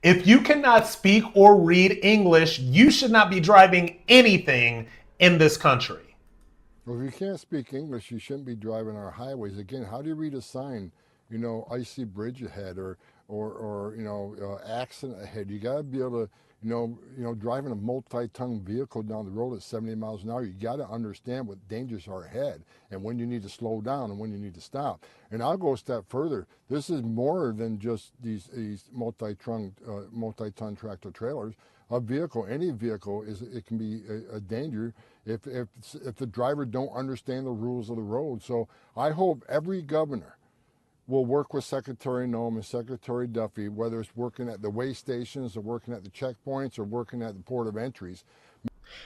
If you cannot speak or read English, you should not be driving anything in this country. Well, if you can't speak English, you shouldn't be driving our highways. Again, how do you read a sign? Icy bridge ahead, or accident ahead. You got to be able to, driving a multi-ton vehicle down the road at 70 miles an hour. You got to understand what dangers are ahead and when you need to slow down and when you need to stop. And I'll go a step further. This is more than just these multi-ton tractor trailers. A vehicle, any vehicle, it can be a danger if the driver don't understand the rules of the road. So I hope every governor will work with Secretary Noem and Secretary Duffy, whether it's working at the way stations or working at the checkpoints or working at the port of entries.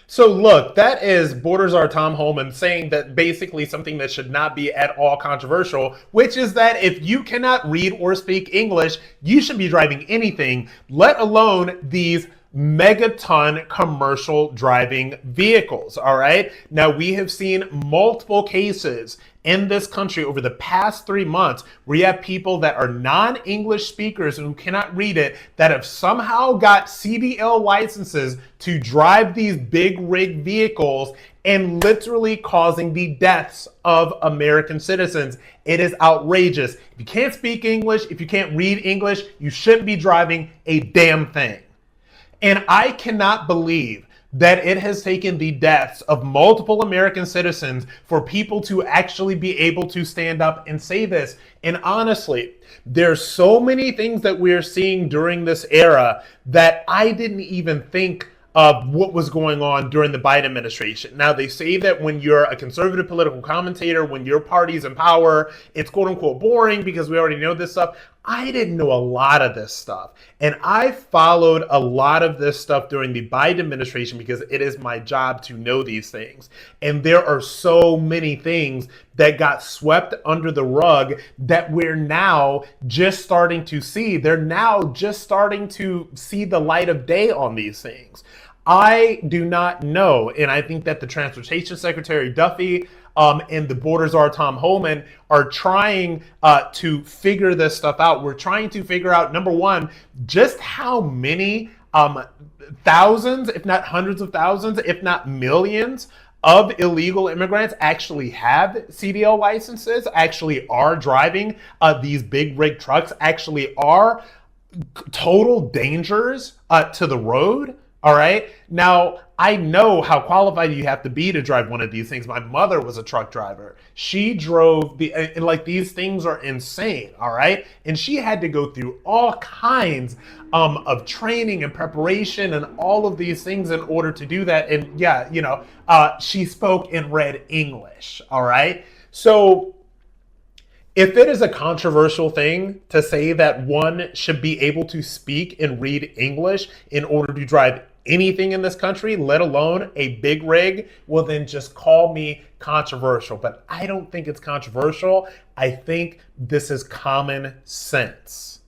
So look, that is Border Czar Tom Homan saying that basically something that should not be at all controversial, which is that if you cannot read or speak English, you should be driving anything, let alone these megaton commercial driving vehicles. All right. Now, we have seen multiple cases in this country over the past 3 months where you have people that are non-English speakers who cannot read it that have somehow got CDL licenses to drive these big rig vehicles and literally causing the deaths of American citizens. It is outrageous. If you can't speak English, if you can't read English, you shouldn't be driving a damn thing. And I cannot believe that it has taken the deaths of multiple American citizens for people to actually be able to stand up and say this. And honestly, there's so many things that we're seeing during this era that I didn't even think of what was going on during the Biden administration. Now, they say that when you're a conservative political commentator, when your party's in power, it's quote unquote boring because we already know this stuff. I didn't know a lot of this stuff. And I followed a lot of this stuff during the Biden administration because it is my job to know these things. And there are so many things that got swept under the rug that we're now just starting to see. They're now just starting to see the light of day on these things. I do not know, and I think that the Transportation Secretary Duffy and the Border Czar Tom Homan are trying to figure this stuff out. We're trying to figure out, number one, just how many thousands, if not hundreds of thousands, if not millions of illegal immigrants actually have CDL licenses, actually are driving these big rig trucks, actually are total dangers to the road. All right. Now, I know how qualified you have to be to drive one of these things. My mother was a truck driver. She drove and like these things are insane. All right. And she had to go through all kinds of training and preparation and all of these things in order to do that. And yeah, she spoke and read English. All right. So if it is a controversial thing to say that one should be able to speak and read English in order to drive anything in this country, let alone a big rig, well, then just call me controversial. But I don't think it's controversial. I think this is common sense.